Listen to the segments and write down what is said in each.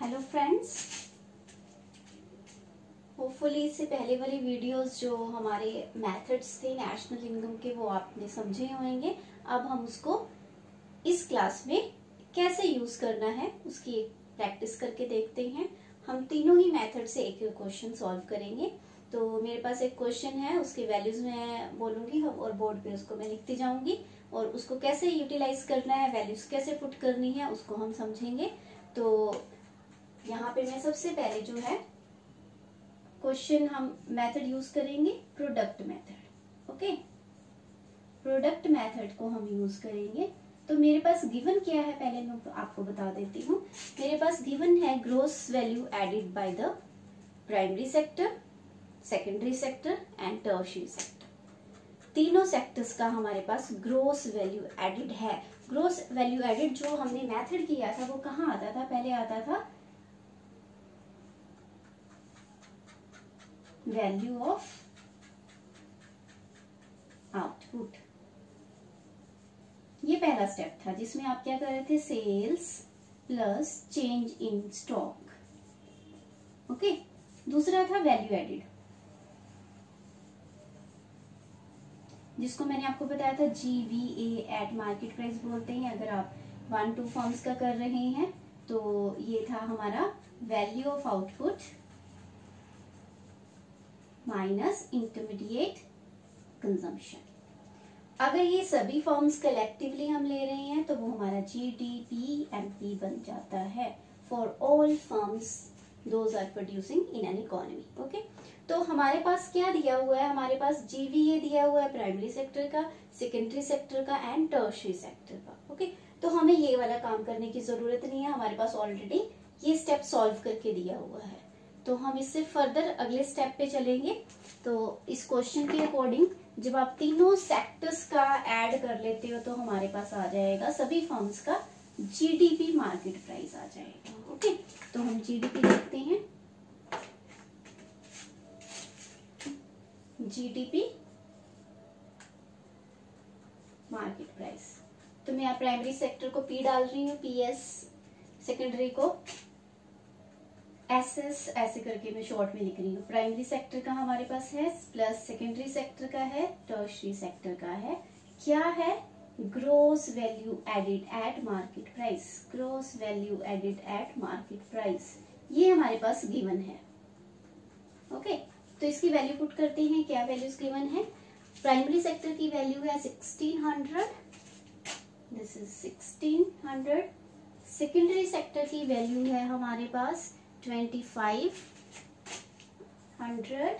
Hello friends, hopefully इससे पहले वाली वीडियोस जो हमारे मेथड्स थे नेशनल इनकम के वो आपने समझे होंगे। अब हम उसको इस क्लास में कैसे यूज करना है उसकी एक प्रैक्टिस करके देखते हैं। हम तीनों ही मेथड से एक क्वेश्चन सॉल्व करेंगे। तो मेरे पास एक क्वेश्चन है, उसकी वैल्यूज मैं बोलूंगी और बोर्ड पे उसको मैं लिखती जाऊंगी और उसको कैसे यूटिलाइज करना है, वैल्यूज कैसे पुट करनी है उसको हम समझेंगे। तो यहाँ पे मैं सबसे पहले जो है क्वेश्चन हम मेथड यूज करेंगे product method. Okay, product method को हम यूज करेंगे। तो मेरे पास गिवन क्या है पहले मैं आपको बता देती हूँ। मेरे पास गिवन है gross value added by the primary sector, secondary sector and tertiary sector. तीनों सेक्टर्स का हमारे पास ग्रोस वैल्यू एडिड है। ग्रोस वैल्यू एडिड जो हमने मेथड किया था वो कहाँ आता था, पहले आता था वैल्यू ऑफ आउटपुट। ये पहला स्टेप था जिसमें आप क्या कर रहे थे, sales plus change in stock. Okay, दूसरा था वैल्यू एडिड जिसको मैंने आपको बताया था GVA एट मार्केट प्राइस बोलते हैं। अगर आप 1-2 फॉर्म्स का कर रहे हैं तो ये था हमारा value of output minus intermediate consumption. अगर ये सभी फॉर्म्स कलेक्टिवली हम ले रहे हैं तो वो हमारा GDP-MP बन जाता है for all firms those are producing in an economy. Okay, तो हमारे पास क्या दिया हुआ है, हमारे पास GVA दिया हुआ है प्राइमरी सेक्टर का, सेकेंडरी सेक्टर का एंड टर्शियरी सेक्टर का। ओके, तो हमें ये वाला काम करने की जरूरत नहीं है, हमारे पास ऑलरेडी ये स्टेप सॉल्व करके दिया हुआ है। तो हम इससे फर्दर अगले स्टेप पे चलेंगे। तो इस क्वेश्चन के अकॉर्डिंग जब आप तीनों सेक्टर्स का ऐड कर लेते हो तो हमारे पास आ जाएगा सभी फर्म्स का GDP मार्केट प्राइस आ जाएगा। ओके, तो हम GDP देखते हैं। GDP मार्केट प्राइस, तो मैं यहाँ प्राइमरी सेक्टर को P डाल रही हूँ, PS, सेकेंडरी को SS, ऐसे करके मैं शॉर्ट में लिख रही हूँ। प्राइमरी सेक्टर का हमारे पास है प्लस सेकेंडरी सेक्टर का है, टर्शियरी सेक्टर का है। क्या है, gross value added at market price, gross value added at market price, ये हमारे पास गिवन है। ओके, तो इसकी वैल्यू पुट करते हैं। क्या वैल्यूज गिवन है, प्राइमरी सेक्टर की वैल्यू है 1600, दिस इज 1600। सेकेंडरी सेक्टर की वैल्यू है हमारे पास 2500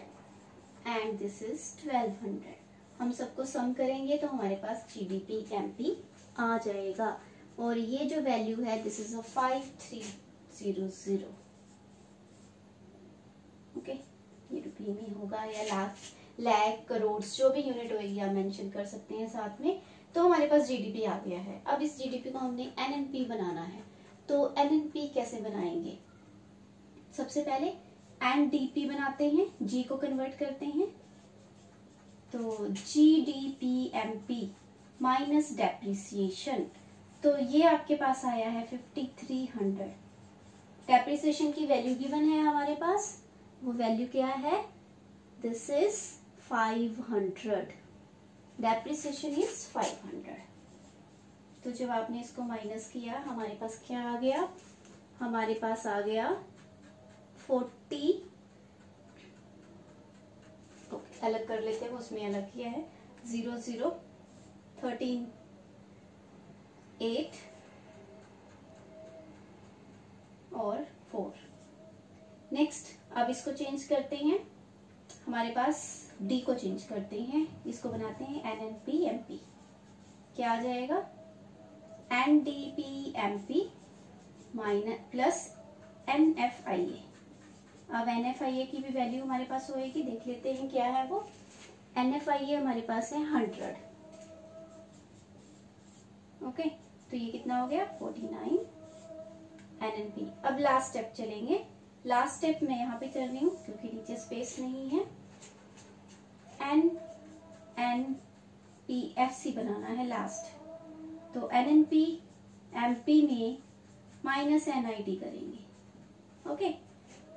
एंड दिस इज 1200। हम सबको सम करेंगे तो हमारे पास GDP-MP आ जाएगा और ये जो वैल्यू है दिस इज 5300। ओके, ये रुपये में होगा या लाख करोड़ जो भी यूनिट होगी आप मेंशन कर सकते हैं साथ में। तो हमारे पास GDP आ गया है। अब इस GDP को हमने NNP बनाना है। तो NNP कैसे बनाएंगे, सबसे पहले NDP बनाते हैं, G को कन्वर्ट करते हैं। तो GDP-MP माइनस डेप्रिसिएशन, तो ये आपके पास आया है 5300। डेप्रिसिएशन की वैल्यू गिवन है हमारे पास, वो वैल्यू क्या है, दिस इज 500। Depreciation is 500। तो जब आपने इसको माइनस किया हमारे पास क्या आ गया, हमारे पास आ गया 40, अलग कर लेते हैं, उसमें अलग किया है 00 13 8 और 4। नेक्स्ट, अब इसको चेंज करते हैं, हमारे पास D को चेंज करते हैं, इसको बनाते हैं NNP-MP। क्या आ जाएगा, NDP-MP माइनस प्लस NFIA। अब NFIA की भी वैल्यू हमारे पास होएगी, देख लेते हैं क्या है वो। NFIA हमारे पास है 100। ओके, तो ये कितना हो गया 49 NNP। अब लास्ट स्टेप चलेंगे। लास्ट स्टेप मैं यहाँ पे कर रही हूँ क्योंकि नीचे स्पेस नहीं है। NNPFC बनाना है लास्ट, तो NNP-MP में माइनस NIT करेंगे। ओके,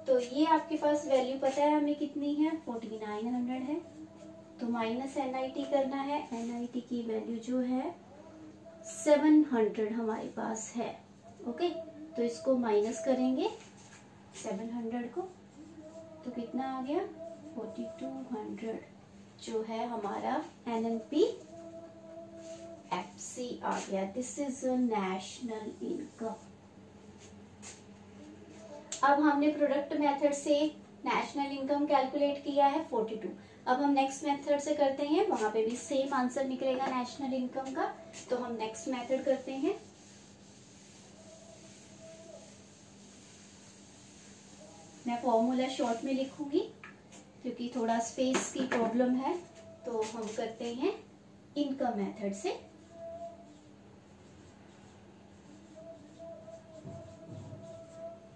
तो ये आपके पास वैल्यू पता है हमें कितनी है, 4900 है। तो माइनस NIT करना है, NIT की वैल्यू जो है 700 हमारे पास है। ओके, तो इसको माइनस करेंगे 700 को, तो कितना आ गया 4200 जो है हमारा NNP FC आ गया। This is a national income. अब हमने प्रोडक्ट मेथड से नेशनल इनकम कैलकुलेट किया है 42। अब हम नेक्स्ट मेथड से करते हैं, वहां पे भी सेम आंसर निकलेगा नेशनल इनकम का। तो हम नेक्स्ट मेथड करते हैं। मैं फॉर्मूला शॉर्ट में लिखूंगी क्योंकि थोड़ा स्पेस की प्रॉब्लम है। तो हम करते हैं इनकम मेथड से।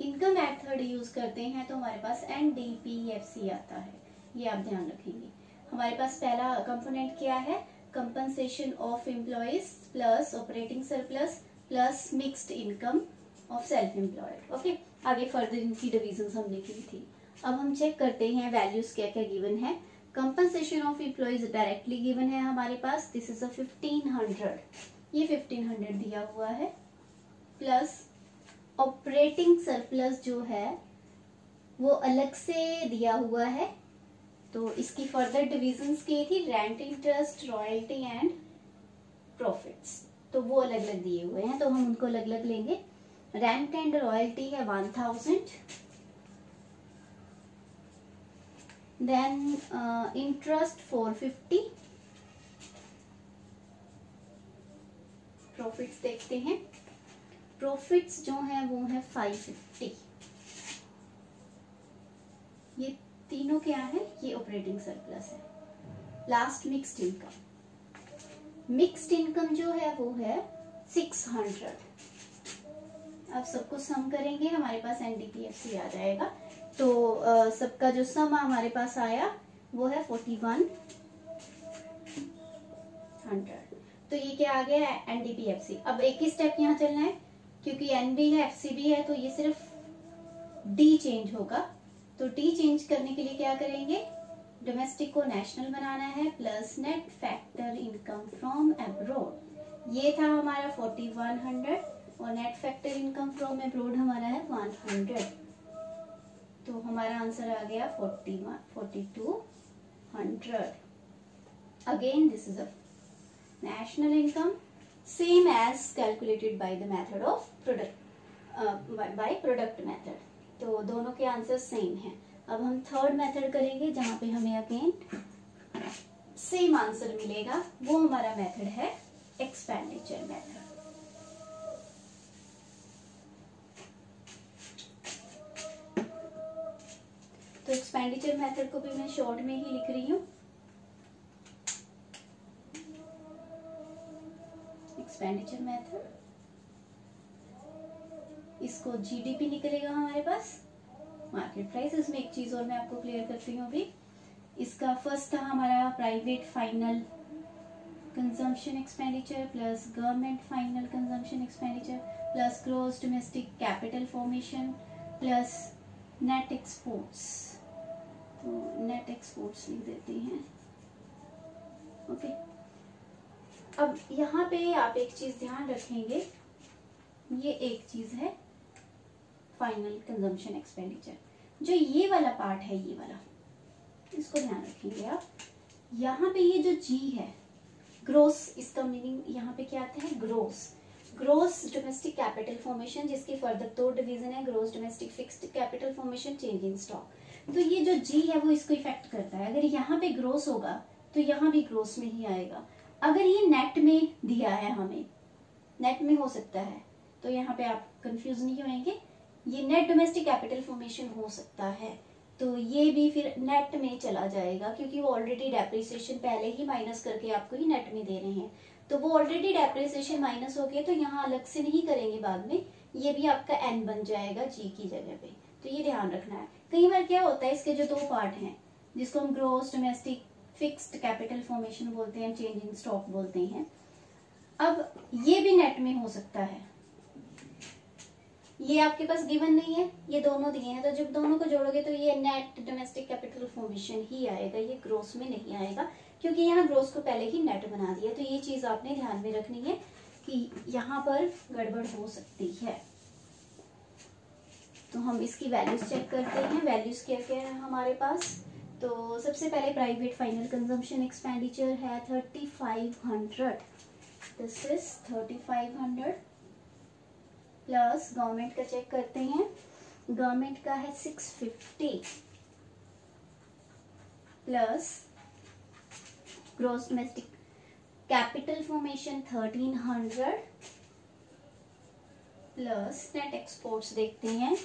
इनकम मेथड यूज करते हैं तो हमारे पास NDPFC आता है, ये आप ध्यान रखेंगे। हमारे पास पहला कंपोनेंट क्या है, compensation of employees plus operating surplus plus mixed income of self employed. Okay, आगे फर्दर इनकी डिविजन हमने की थी। अब हम चेक करते हैं वैल्यूज क्या क्या गिवन है। Compensation of employees directly given है हमारे पास, दिस इज अ 1500, ये 1500 दिया हुआ है, प्लस ऑपरेटिंग सरप्लस जो है वो अलग से दिया हुआ है। तो इसकी फर्दर डिविजन्स की थी, rent, interest, royalty and profits, तो वो अलग अलग दिए हुए हैं, तो हम उनको अलग अलग लेंगे। रेंट एंड रॉयल्टी है 1000, देन इंटरेस्ट 450, प्रॉफिट्स देखते हैं। प्रॉफिट्स जो है वो है 550। ये तीनों क्या है, ये ऑपरेटिंग सरप्लस है। Last mixed income, mixed income जो है वो है 600। अब सबको सम करेंगे, हमारे पास NDPFC आ जाएगा। तो सबका जो सम हमारे पास आया वो है 4100। तो ये क्या आ गया, NDPFC। अब एक ही स्टेप यहाँ चलना है क्योंकि N भी है FC भी है, तो ये सिर्फ D चेंज होगा। तो D चेंज करने के लिए क्या करेंगे, डोमेस्टिक को नेशनल बनाना है, plus net factor income from abroad, ये था हमारा 4100, और net factor income from abroad हमारा है 100। तो हमारा आंसर आ गया 4200। Again this is a national income same as calculated by the method of by product method। तो दोनों के आंसर सेम हैं। अब हम थर्ड मेथड करेंगे जहां पे हमें अगेन सेम आंसर मिलेगा, वो हमारा मेथड है एक्सपेंडिचर मेथड। तो एक्सपेंडिचर मेथड को भी मैं शॉर्ट में ही लिख रही हूँ। एक्सपेंडिचर मेथड, इसको GDP निकलेगा हमारे पास, मार्केट प्राइस। इसमें एक चीज और मैं आपको क्लियर करती हूँ अभी। इसका फर्स्ट था हमारा private final consumption expenditure plus government final consumption expenditure plus gross domestic capital formation plus net exports. तो नेट एक्सपोर्ट्स लिख देते हैं। ओके, अब यहाँ पे आप एक चीज ध्यान रखेंगे, ये एक चीज है फाइनल कंजम्पशन एक्सपेंडिचर, जो ये वाला पार्ट है, ये वाला, इसको ध्यान रखेंगे आप। यहाँ पे ये जो G है ग्रोस, इसका मीनिंग यहाँ पे क्या आता है, gross, gross domestic capital formation, जिसकी फर्दर दो डिवीजन है, gross domestic fixed capital formation, change in stock. तो ये जो G है वो इसको इफेक्ट करता है। अगर यहाँ पे ग्रोस होगा तो यहाँ भी ग्रोस में ही आएगा। अगर ये नेट में दिया है, हमें नेट में हो सकता है, तो यहाँ पे आप कंफ्यूज नहीं होंगे, ये नेट डोमेस्टिक कैपिटल फॉर्मेशन हो सकता है, तो ये भी फिर नेट में चला जाएगा क्योंकि वो ऑलरेडी डेप्रिसिएशन पहले ही माइनस करके आपको ही नेट में दे रहे हैं। तो वो ऑलरेडी डेप्रिसिएशन माइनस हो गया, तो यहाँ अलग से नहीं करेंगे बाद में, ये भी आपका N बन जाएगा G की जगह पे। तो ये ध्यान रखना है। कई बार क्या होता है, इसके जो दो पार्ट हैं जिसको हम gross domestic fixed capital formation बोलते हैं, चेंज इन स्टॉक बोलते हैं, अब ये भी नेट में हो सकता है, ये आपके पास गिवन नहीं है, ये दोनों दिए हैं, तो जब दोनों को जोड़ोगे तो ये नेट डोमेस्टिक कैपिटल फॉर्मेशन ही आएगा, ये ग्रोस में नहीं आएगा, क्योंकि यहाँ ग्रोस को पहले ही नेट बना दिया। तो ये चीज आपने ध्यान में रखनी है कि यहाँ पर गड़बड़ हो सकती है। तो हम इसकी वैल्यूज चेक करते हैं। वैल्यूज क्या क्या है हमारे पास। तो सबसे पहले प्राइवेट फाइनल कंजम्पशन एक्सपेंडिचर है 3500, दिस इज 3500 प्लस गवर्नमेंट का चेक करते हैं। गवर्नमेंट का है 650 plus gross domestic capital formation 1300 plus net exports देखते हैं।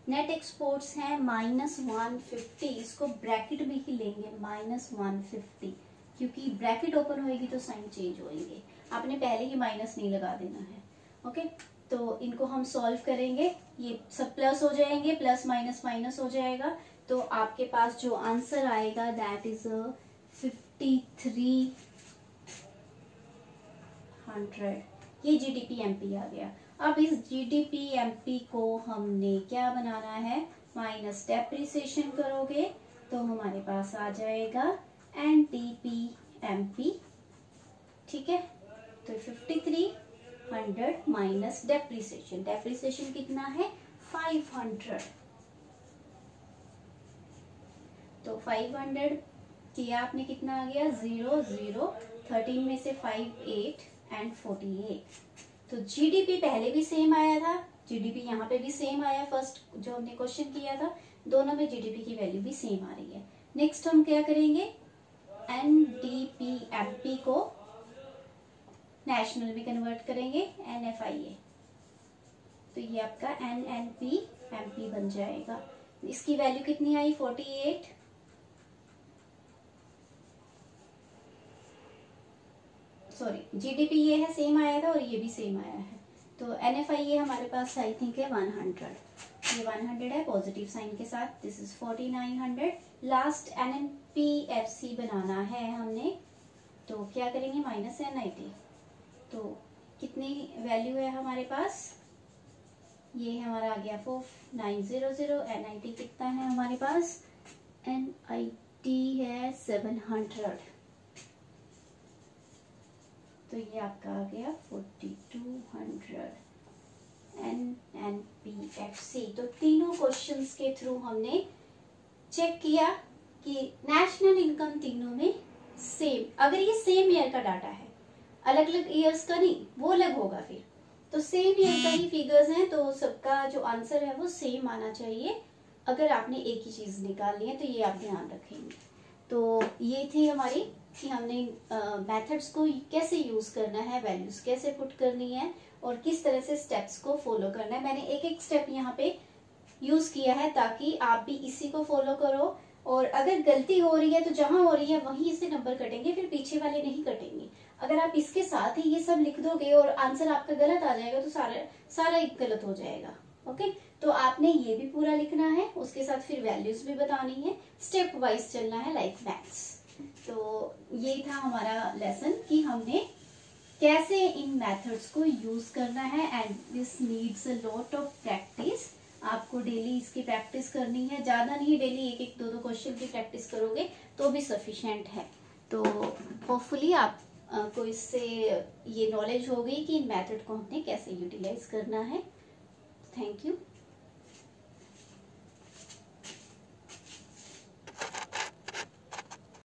नेट एक्सपोर्ट्स हैं -150, इसको ब्रैकेट में ही लेंगे -150, क्योंकि ब्रैकेट ओपन होएगी तो साइन चेंज होएंगे, आपने पहले ही माइनस नहीं लगा देना है। ओके, तो इनको हम सॉल्व करेंगे, ये सब प्लस हो जाएंगे, प्लस माइनस माइनस हो जाएगा, तो आपके पास जो आंसर आएगा दैट इज 5300। ये जीडीपी एमपी आ गया। अब इस जीडीपी एमपी को हमने क्या बनाना है, माइनस डेप्रिसिएशन करोगे तो हमारे पास आ जाएगा एनटीपी एमपी। ठीक है, तो 5300 माइनस डेप्रिसिएशन, डेप्रिसिएशन कितना है 500, तो 500 किया आपने, कितना आ गया 0 0, 13 में से 5 8 एंड 48। तो जीडीपी पहले भी सेम आया था, जीडीपी यहाँ पे भी सेम आया, फर्स्ट जो हमने क्वेश्चन किया था, दोनों में जीडीपी की वैल्यू भी सेम आ रही है। नेक्स्ट हम क्या करेंगे, एनडीपी एमपी को नेशनल में कन्वर्ट करेंगे, एनएफआईए, तो ये आपका एनएनपी एमपी बन जाएगा। इसकी वैल्यू कितनी आई 48, सॉरी जीडीपी ये है सेम आया था और ये भी सेम आया है, तो एनएफआईए हमारे पास आई थिंक है 100, ये 100 है पॉजिटिव साइन के साथ, दिस इज 4900। लास्ट एनएनपीएफसी बनाना है हमने, तो क्या करेंगे माइनस एनआईटी, तो कितनी वैल्यू है हमारे पास, ये हमारा आ गया 4900। एनआईटी कितना है हमारे पास, एनआईटी है 700, तो ये आपका आ गया 4200 एनएनपीएफसी। तो तीनों क्वेश्चंस के थ्रू हमने चेक किया कि नेशनल इनकम तीनों में सेम, अगर ये सेम ईयर का डाटा है, अलग अलग ईयर्स का नहीं, वो अलग होगा फिर, तो सेम ईयर का ही फिगर्स हैं, तो सबका जो आंसर है वो सेम आना चाहिए। अगर आपने एक ही चीज निकालनी है तो ये आप ध्यान रखेंगे। तो ये थी हमारी कि हमने मेथड्स को कैसे यूज करना है, वैल्यूज कैसे पुट करनी है और किस तरह से स्टेप्स को फॉलो करना है। मैंने एक एक स्टेप यहाँ पे यूज किया है ताकि आप भी इसी को फॉलो करो, और अगर गलती हो रही है तो जहां हो रही है वहीं से नंबर कटेंगे, फिर पीछे वाले नहीं कटेंगे। अगर आप इसके साथ ही ये सब लिख दोगे और आंसर आपका गलत आ जाएगा तो सारा एक गलत हो जाएगा। ओके, तो आपने ये भी पूरा लिखना है, उसके साथ फिर वैल्यूज भी बतानी है, स्टेप वाइज चलना है लाइक मैथ्स। तो ये था हमारा लेसन कि हमने कैसे इन मेथड्स को यूज करना है, and this needs a lot of practice. आपको डेली इसकी प्रैक्टिस करनी है, ज्यादा नहीं, डेली एक एक दो दो क्वेश्चन की प्रैक्टिस करोगे तो भी सफिशिएंट है। तो होपफुली आप को इससे ये नॉलेज हो गई कि इन मेथड को हमने कैसे यूटिलाइज करना है। Thank you.